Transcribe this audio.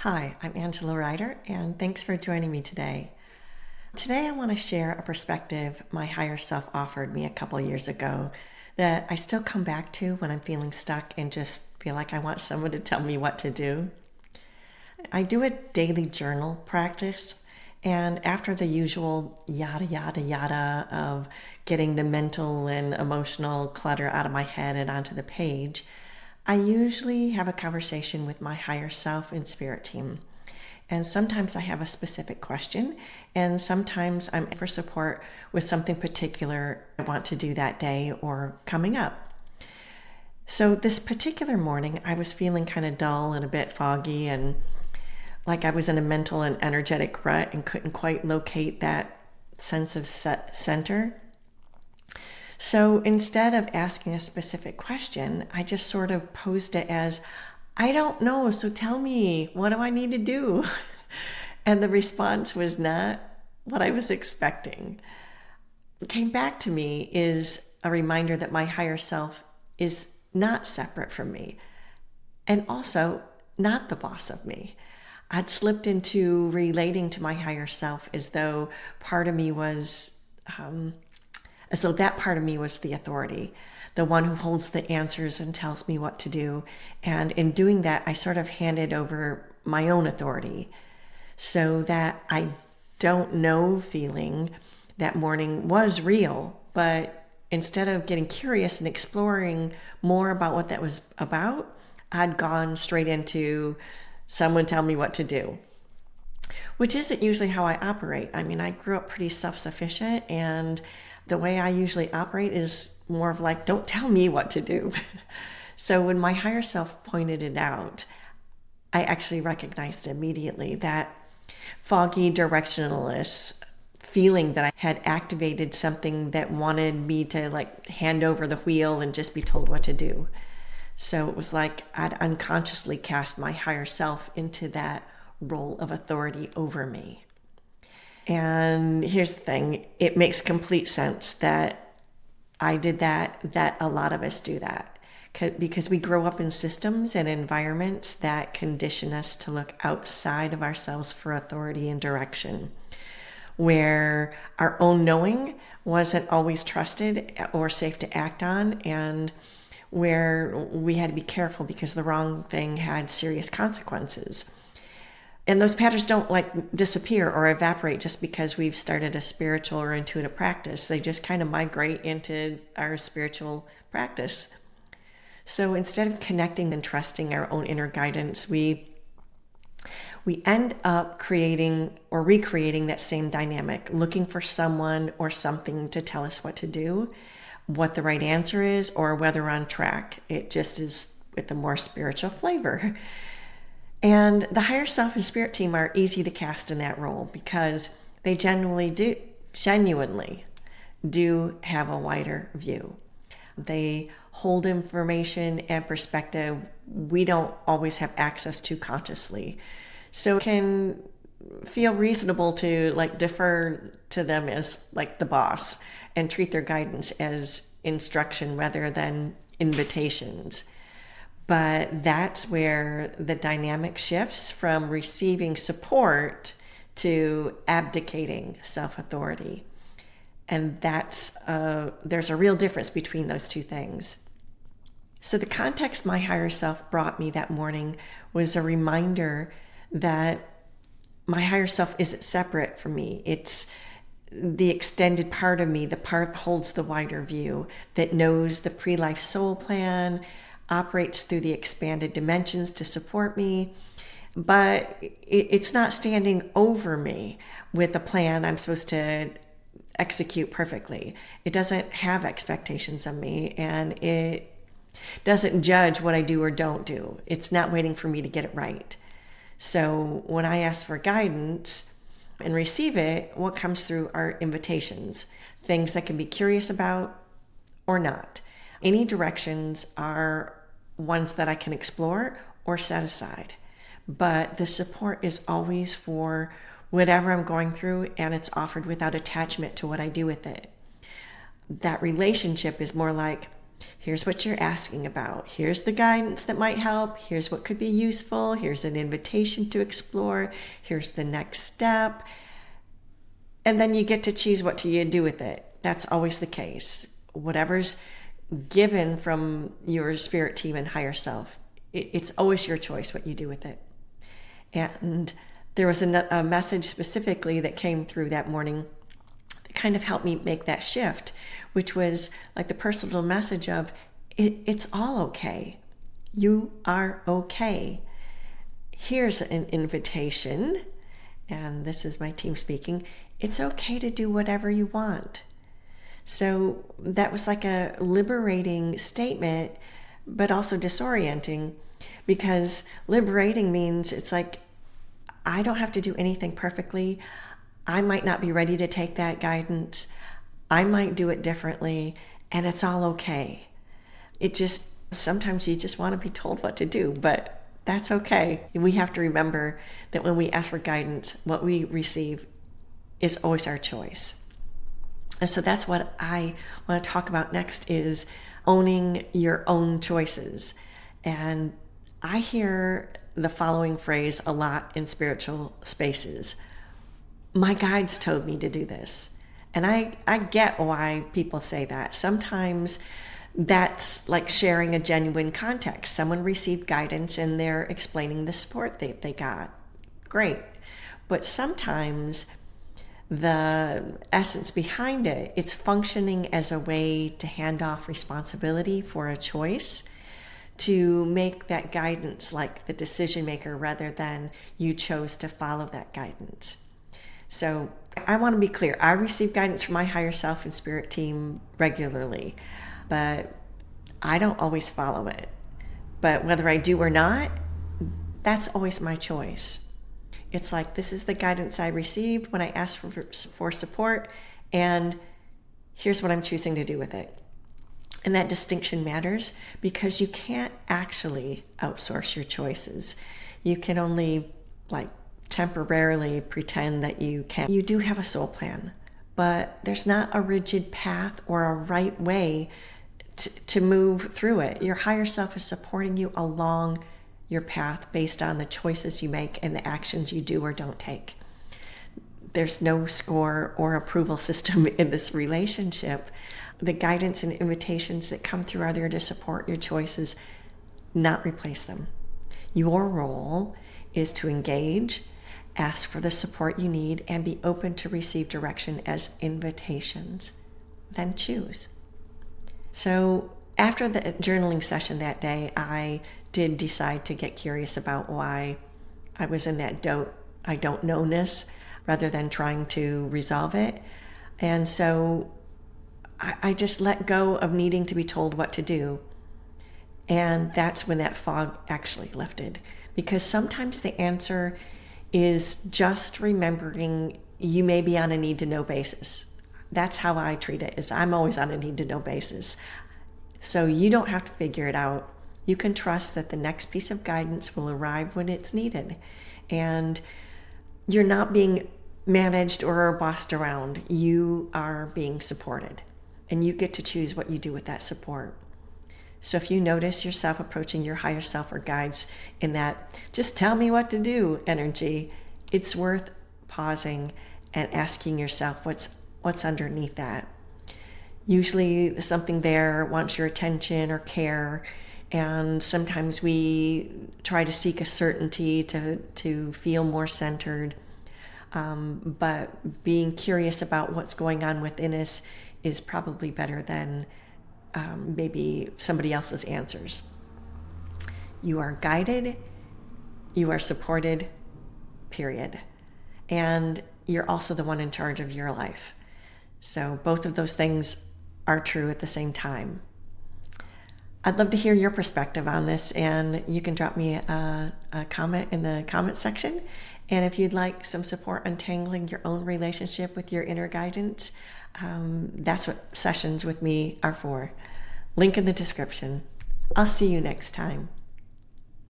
Hi, I'm Angela Ryder, and thanks for joining me today. Today, I want to share a perspective my higher self offered me a couple years ago that I still come back to when I'm feeling stuck and just feel like I want someone to tell me what to do. I do a daily journal practice, and after the usual yada, yada, yada of getting the mental and emotional clutter out of my head and onto the page, I usually have a conversation with my higher self and spirit team. And sometimes I have a specific question, and sometimes I'm for support with something particular I want to do that day or coming up. So this particular morning, I was feeling kind of dull and a bit foggy, and like I was in a mental and energetic rut and couldn't quite locate that sense of center. So instead of asking a specific question, I just sort of posed it as, I don't know, so tell me, what do I need to do? And the response was not what I was expecting. What came back to me is a reminder that my higher self is not separate from me and also not the boss of me. I'd slipped into relating to my higher self as though part of me was so that part of me was the authority, the one who holds the answers and tells me what to do. And in doing that, I sort of handed over my own authority. So that I don't know feeling that morning was real. But instead of getting curious and exploring more about what that was about, I'd gone straight into someone tell me what to do, which isn't usually how I operate. I mean, I grew up pretty self-sufficient, and the way I usually operate is more of like, don't tell me what to do. So when my higher self pointed it out, I actually recognized immediately that foggy directionalist feeling that I had activated something that wanted me to like hand over the wheel and just be told what to do. So it was like I'd unconsciously cast my higher self into that role of authority over me. And here's the thing, it makes complete sense that I did that a lot of us do that. Because we grow up in systems and environments that condition us to look outside of ourselves for authority and direction, where our own knowing wasn't always trusted or safe to act on, and where we had to be careful because the wrong thing had serious consequences. And those patterns don't like disappear or evaporate just because we've started a spiritual or intuitive practice. They just kind of migrate into our spiritual practice. So instead of connecting and trusting our own inner guidance, we end up creating or recreating that same dynamic, looking for someone or something to tell us what to do, what the right answer is, or whether we're on track. It just is with a more spiritual flavor. And the higher self and spirit team are easy to cast in that role because they genuinely do have a wider view. They hold information and perspective we don't always have access to consciously. So it can feel reasonable to like defer to them as like the boss and treat their guidance as instruction rather than invitations. But that's where the dynamic shifts from receiving support to abdicating self-authority. And there's a real difference between those two things. So the context my higher self brought me that morning was a reminder that my higher self isn't separate from me. It's the extended part of me, the part that holds the wider view, that knows the pre-life soul plan, operates through the expanded dimensions to support me, but it's not standing over me with a plan I'm supposed to execute perfectly. It doesn't have expectations of me, and it doesn't judge what I do or don't do. It's not waiting for me to get it right. So when I ask for guidance and receive it, what comes through are invitations, things that can be curious about or not. Any directions are ones that I can explore or set aside. But the support is always for whatever I'm going through, and it's offered without attachment to what I do with it. That relationship is more like Here's what you're asking about. Here's the guidance that might help. Here's what could be useful. Here's an invitation to explore. Here's the next step. And then you get to choose what you do with it. That's always the case. Whatever's given from your spirit team and higher self, it's always your choice what you do with it. And there was a message specifically that came through that morning that kind of helped me make that shift, which was like the personal message of, it's all okay. You are okay. Here's an invitation, and this is my team speaking. It's okay to do whatever you want. So that was like a liberating statement, but also disorienting, because liberating means it's like, I don't have to do anything perfectly. I might not be ready to take that guidance. I might do it differently, and it's all okay. Sometimes you just want to be told what to do, but that's okay. We have to remember that when we ask for guidance, what we receive is always our choice. And so that's what I want to talk about next, is owning your own choices. And I hear the following phrase a lot in spiritual spaces. My guides told me to do this. And I get why people say that. Sometimes that's like sharing a genuine context. Someone received guidance and they're explaining the support they got. Great. But sometimes the essence behind it, it's functioning as a way to hand off responsibility for a choice, to make that guidance like the decision maker rather than you chose to follow that guidance. So I want to be clear. I receive guidance from my higher self and spirit team regularly, but I don't always follow it. But whether I do or not, that's always my choice. It's like, this is the guidance I received when I asked for support, and here's what I'm choosing to do with it. And that distinction matters because you can't actually outsource your choices. You can only temporarily pretend that you can. You do have a soul plan, but there's not a rigid path or a right way to move through it. Your higher self is supporting you along your path based on the choices you make and the actions you do or don't take. There's no score or approval system in this relationship. The guidance and invitations that come through are there to support your choices, not replace them. Your role is to engage, ask for the support you need, and be open to receive direction as invitations. Then choose. So after the journaling session that day, I did decide to get curious about why I was in that I don't know-ness rather than trying to resolve it. And so I just let go of needing to be told what to do. And that's when that fog actually lifted. Because sometimes the answer is just remembering you may be on a need-to-know basis. That's how I treat it, is I'm always on a need-to-know basis. So you don't have to figure it out. You can trust that the next piece of guidance will arrive when it's needed. And you're not being managed or bossed around. You are being supported. And you get to choose what you do with that support. So if you notice yourself approaching your higher self or guides in that just tell me what to do energy, it's worth pausing and asking yourself what's underneath that. Usually something there wants your attention or care, and sometimes we try to seek a certainty to feel more centered. But being curious about what's going on within us is probably better than maybe somebody else's answers. You are guided, you are supported, period. And you're also the one in charge of your life. So both of those things are true at the same time. I'd love to hear your perspective on this, and you can drop me a comment in the comment section. And if you'd like some support untangling your own relationship with your inner guidance, that's what sessions with me are for. Link in the description. I'll see you next time.